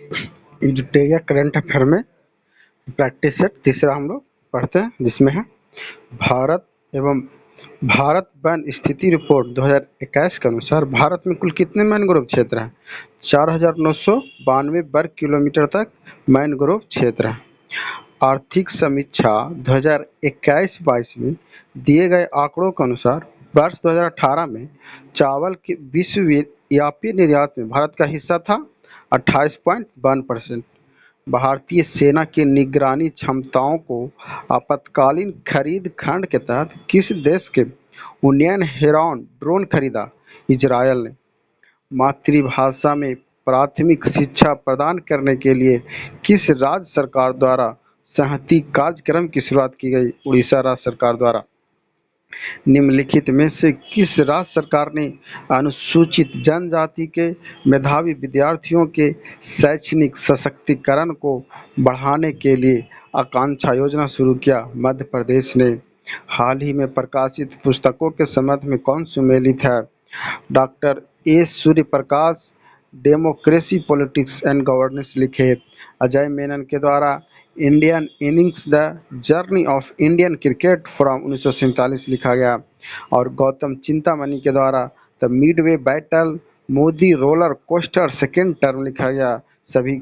Editorial current affair में practice set तीसरा हम लोग पढ़ते हैं, जिसमें है भारत एवं भारत वन स्थिति रिपोर्ट 2021 के अनुसार भारत में कुल कितने मैनग्रोव क्षेत्र हैं? 4,992 वर्ग किलोमीटर तक मैनग्रोव क्षेत्र है। आर्थिक समीक्षा 2021-22 में दिए गए आंकड़ों के अनुसार वर्ष 2018 में चावल के विश्वव्यापी निर्यात में भारत का हिस्सा था 28.1%। भारतीय सेना की निगरानी क्षमताओं को आपातकालीन खरीद खंड के तहत किस देश के उन्नयन हेरॉन ड्रोन खरीदा? इजरायल ने। मातृभाषा में प्राथमिक शिक्षा प्रदान करने के लिए किस राज्य सरकार द्वारा सहती कार्यक्रम की शुरुआत की गई? उड़ीसा राज्य सरकार द्वारा। निम्नलिखित में से किस राज्य सरकार ने अनुसूचित जनजाति के मेधावी विद्यार्थियों के शैक्षणिक सशक्तिकरण को बढ़ाने के लिए आकांक्षा योजना शुरू किया? मध्य प्रदेश ने। हाल ही में प्रकाशित पुस्तकों के संबंध में कौन सुमेलित है? Doctor A Suryaprakash democracy politics and governance लिखे। अजय मेनन के द्वारा Indian innings the journey of Indian cricket from 1947 लिखा गया। और गौतम चिंतामणि के द्वारा the Midway battle Modi roller coaster second term लिखा गया। सभी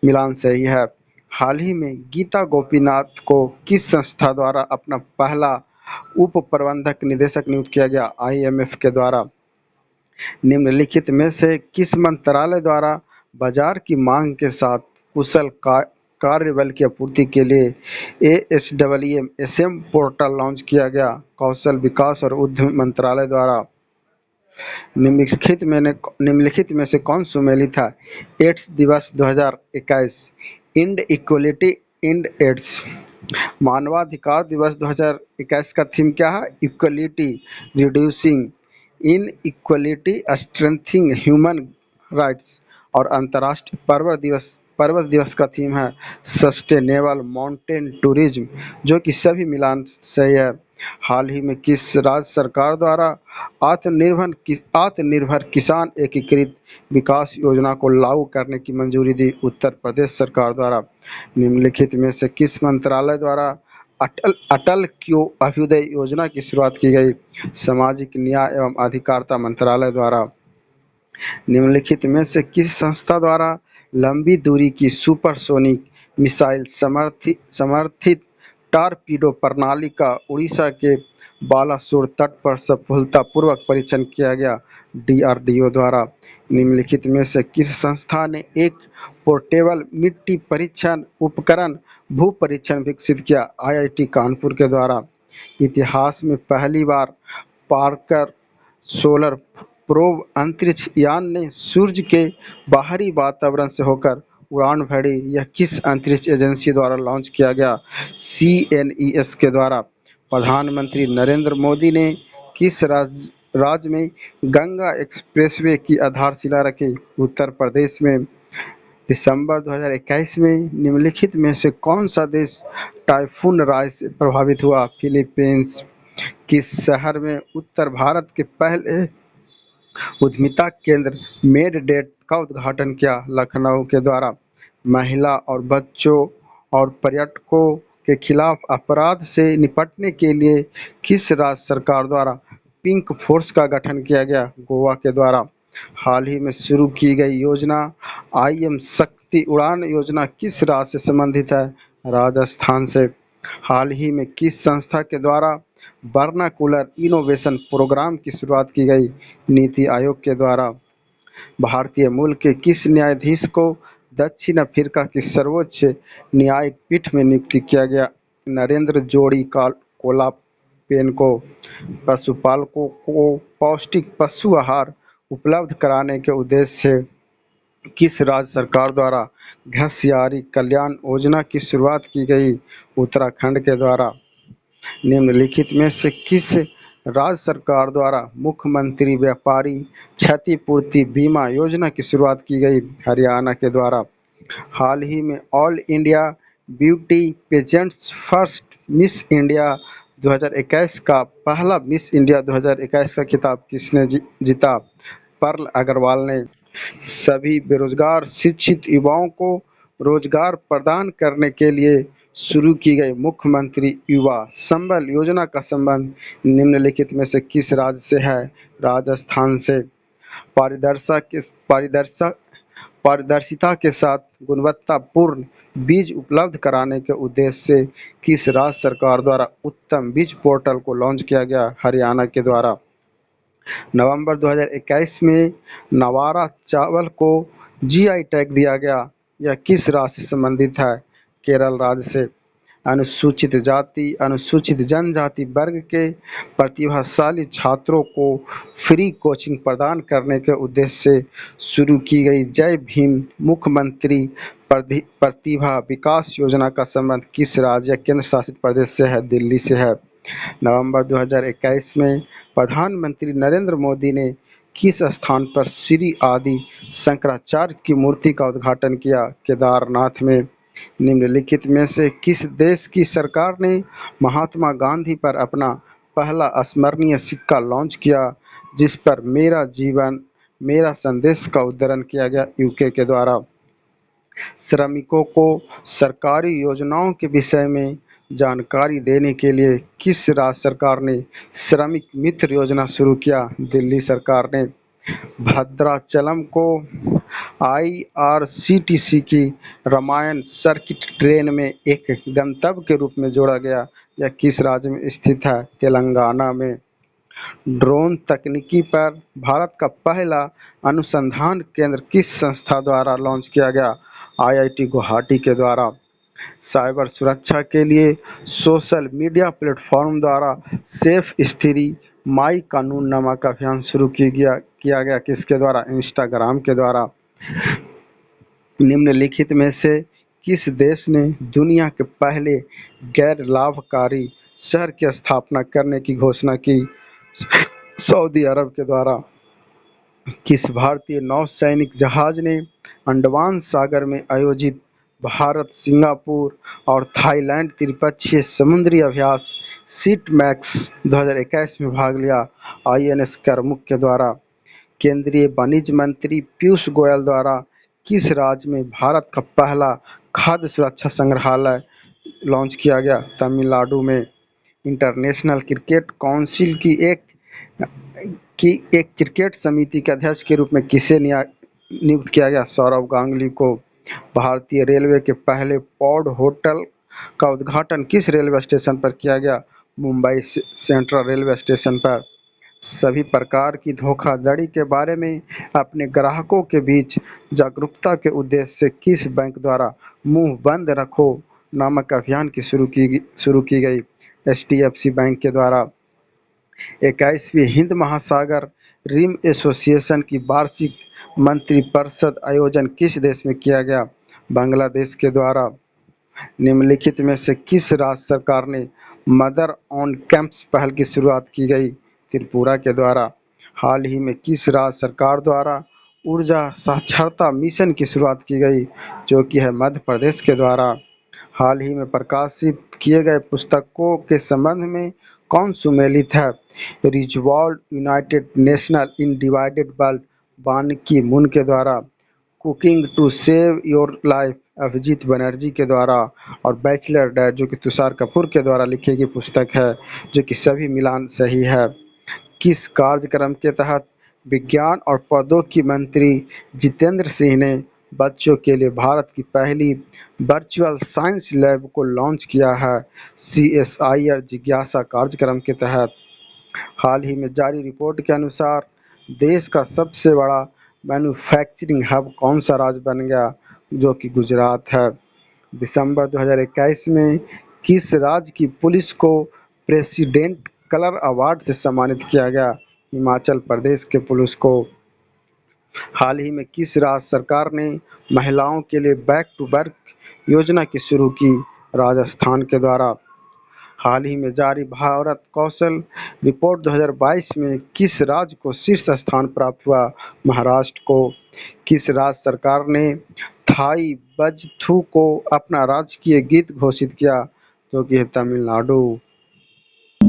मिलान सही है। हाल ही में गीता गोपीनाथ को किस संस्था द्वारा अपना पहला उप प्रबंधक निदेशक नियुक्त किया गया? IMF के द्वारा। निम्नलिखित में से किस मंत्रालय द्वारा बाजार की मांग के साथ कुशल कार्यबल की आपूर्ति के लिए ASWM पोर्टल लॉन्च किया गया? कौशल विकास और उद्यम मंत्रालय द्वारा। निम्नलिखित में से कौन सुमेलित था? एड्स दिवस 2021। End equality end AIDS. मानवाधिकार दिवस 2021 का थीम क्या है? Equality reducing inequality strengthening human rights. और अंतर्राष्ट्रीय पर्वत दिवस का थीम है सस्टेनेबल माउंटेन टूरिज्म, जो कि सभी मिलान सही है। हाल ही में किस राज्य सरकार द्वारा आत्मनिर्भर किसान एकीकृत विकास योजना को लागू करने की मंजूरी दी? उत्तर प्रदेश सरकार द्वारा। निम्नलिखित में से किस मंत्रालय द्वारा अटल क्यू अभ्युदय योजना की शुरुआत की गई? सामाजिक न्याय एवं अधिकारिता मंत्रालय द्वारा। निम्नलिखित में से किस संस्था द्वारा लंबी दूरी की सुपरसोनिक मिसाइल समर्थित टॉरपीडो प्रणाली का उड़ीसा के बालासोर तट पर सफलतापूर्वक परीक्षण किया गया? DRDO द्वारा। निम्नलिखित में से किस संस्था ने एक पोर्टेबल मिट्टी परीक्षण उपकरण भू परीक्षण विकसित किया? IIT कानपुर के द्वारा। इतिहास में पहली बार पार्कर सोलर प्रोब अंतरिक्ष यान ने सूर्य के बाहरी वातावरण से होकर उड़ान भरी। यह किस अंतरिक्ष एजेंसी द्वारा लॉन्च किया गया? CNES के द्वारा। प्रधानमंत्री नरेंद्र मोदी ने किस राज्य में गंगा एक्सप्रेसवे की आधारशिला रखी? उत्तर प्रदेश में। दिसंबर 2021 में निम्नलिखित में से कौन सा देश टाइफून राय से प्रभावित हुआ? फिलीपींस। किस शहर में उत्तर भारत के पहले उद्यमिता केंद्र मेडडेट का उद्घाटन किया? लखनऊ के द्वारा। महिला और बच्चों और पर्यटकों के खिलाफ अपराध से निपटने के लिए किस राज्य सरकार द्वारा पिंक फोर्स का गठन किया गया? गोवा के द्वारा। हाल ही में शुरू की गई योजना IM शक्ति उड़ान योजना किस राज्य से संबंधित है? राजस्थान से। हाल ही में किस संस्था के द्वारा वर्नाकुलर इनोवेशन प्रोग्राम की शुरुआत की गई? नीति आयोग के द्वारा। भारतीय मूल के किस न्यायाधीश को दक्षिण अफ्रीका की सर्वोच्च न्यायिक पीठ में नियुक्त किया गया? नरेंद्र जोड़ी कोलापेन को। पशुपालकों को पौष्टिक पशु आहार उपलब्ध कराने के उद्देश्य से किस राज्य सरकार द्वारा घसियारी कल्याण योजना की शुरुआत की गई? उत्तराखंड के द्वारा। निम्नलिखित में से किस राज्य सरकार द्वारा मुख्यमंत्री व्यापारी क्षतिपूर्ति बीमा योजना की शुरुआत की गई? हरियाणा के द्वारा। हाल ही में all India beauty pageants first miss India 2021 का पहला मिस इंडिया 2021 का खिताब किसने जीता? पर्ल अग्रवाल ने। सभी बेरोजगार शिक्षित युवाओं को रोजगार प्रदान करने के लिए शुरू की गई मुख्यमंत्री युवा संबल योजना का संबंध निम्नलिखित में से किस राज्य से है? राजस्थान से। पारदर्शिता के पारदर्शक पारदर्शिता के साथ गुणवत्तापूर्ण बीज उपलब्ध कराने के उद्देश्य से किस राज्य सरकार द्वारा उत्तम बीज पोर्टल को लॉन्च किया गया? हरियाणा के द्वारा। नवंबर 2021 में नवारा चावल को जीआई टैग दिया गया। यह किस राज्य से संबंधित है? केरल राज्य से। अनुसूचित जाति अनुसूचित जनजाति वर्ग के प्रतिभाशाली छात्रों को फ्री कोचिंग प्रदान करने के उद्देश्य से शुरू की गई जय भीम मुख्यमंत्री प्रतिभा विकास योजना का संबंध किस राज्य या केंद्र शासित प्रदेश से है? दिल्ली से है। नवंबर 2021 में प्रधानमंत्री नरेंद्र मोदी ने किस स्थान पर श्री आदि शंकराचार्य की मूर्ति का उद्घाटन किया? केदारनाथ में। निम्नलिखित में से किस देश की सरकार ने महात्मा गांधी पर अपना पहला स्मरणीय सिक्का लॉन्च किया जिस पर मेरा जीवन मेरा संदेश का उद्धरण किया गया? यूके के द्वारा। श्रमिकों को सरकारी योजनाओं के विषय में जानकारी देने के लिए किस राज्य सरकार ने श्रमिक मित्र योजना शुरू किया? दिल्ली सरकार ने। भद्राचलम को आईआरसीटीसी की रामायण सर्किट ट्रेन में एक गंतव्य के रूप में जोड़ा गया। यह किस राज्य में स्थित है? तेलंगाना में। ड्रोन तकनीकी पर भारत का पहला अनुसंधान केंद्र किस संस्था द्वारा लॉन्च किया गया? आईआईटी गुवाहाटी के द्वारा। साइबर सुरक्षा के लिए सोशल मीडिया प्लेटफॉर्म द्वारा सेफ स्त्री माई कानून नामक अभियान शुरू किया गया किसके द्वारा? इंस्टाग्राम के द्वारा। निम्नलिखित में से किस देश ने दुनिया के पहले गैर लाभकारी शहर की स्थापना करने की घोषणा की? सऊदी अरब के द्वारा। किस भारतीय नौसैनिक जहाज ने अंडमान सागर में आयोजित भारत, सिंगापुर और थाईलैंड त्रिपक्षीय समुद्री अभ्यास सीट मैक्स 2021 में भाग लिया? आईएनएस करमुक के द्वारा। केंद्रीय वाणिज्य मंत्री पीयूष गोयल द्वारा किस राज्य में भारत का पहला खाद्य सुरक्षा संग्रहालय लॉन्च किया गया? तमिलनाडु में। इंटरनेशनल क्रिकेट काउंसिल की एक क्रिकेट समिति के अध्यक्ष के रूप में किसे नियुक्त किया गया? सौरव गांगुली को। भारतीय रेलवे के पहले पॉड होटल का उद्घाटन किस रेलवे स्टेशन पर किया गया? मुंबई सेंट्रल रेलवे स्टेशन पर। सभी प्रकार की धोखाधड़ी के बारे में अपने ग्राहकों के बीच जागरूकता के उद्देश्य से किस बैंक द्वारा मुंह बंद रखो नामक अभियान की शुरू की गई? एचडीएफसी बैंक के द्वारा। 21वीं हिंद महासागर रिम एसोसिएशन की वार्षिक मंत्रिपरिषद आयोजन किस देश में किया गया? बांग्लादेश के द्वारा। निम्नलिखित में से किस राज्य सरकार ने मदर ऑन कैंप्स पहल की शुरुआत की गई? त्रिपुरा के द्वारा। हाल ही में किस राज्य सरकार द्वारा ऊर्जा साक्षरता मिशन की शुरुआत की गई? जो कि है मध्य प्रदेश के द्वारा। हाल ही में प्रकाशित किए गए पुस्तकों के संबंध में कौन सुमेलित है? Resolve united national in divided world Ban Ki Moon के द्वारा। Cooking to save your life Abhijit Banerjee के द्वारा। और बैचलर डैड जो कि तुषार कपूर के द्वारा लिखी गई पुस्तक है जो कि सभी मिलान सही है। किस कार्यक्रम के तहत विज्ञान और प्रौद्योगिकी मंत्री जितेंद्र सिंह ने बच्चों के लिए भारत की पहली वर्चुअल साइंस लैब को लॉन्च किया है? सीएसआईआर जिज्ञासा कार्यक्रम के तहत। हाल ही में जारी रिपोर्ट के अनुसार देश का सबसे बड़ा मैन्युफैक्चरिंग हब कौन सा राज्य बन गया? जो कि गुजरात है। दिसंबर 2021 में किस राज्य की पुलिस को प्रेसिडेंट कलर अवार्ड से सम्मानित किया गया? हिमाचल प्रदेश के पुलिस को। हाल ही में किस राज्य सरकार ने महिलाओं के लिए बैक टू वर्क योजना की शुरू की? राजस्थान के द्वारा। हाल ही में जारी भारत कौशल रिपोर्ट 2022 में किस राज्य को शीर्ष स्थान प्राप्त हुआ? महाराष्ट्र को। किस राज्य सरकार ने थाई बजथू को अपना राजकीय गीत घोषित किया? जो कि है तमिलनाडु।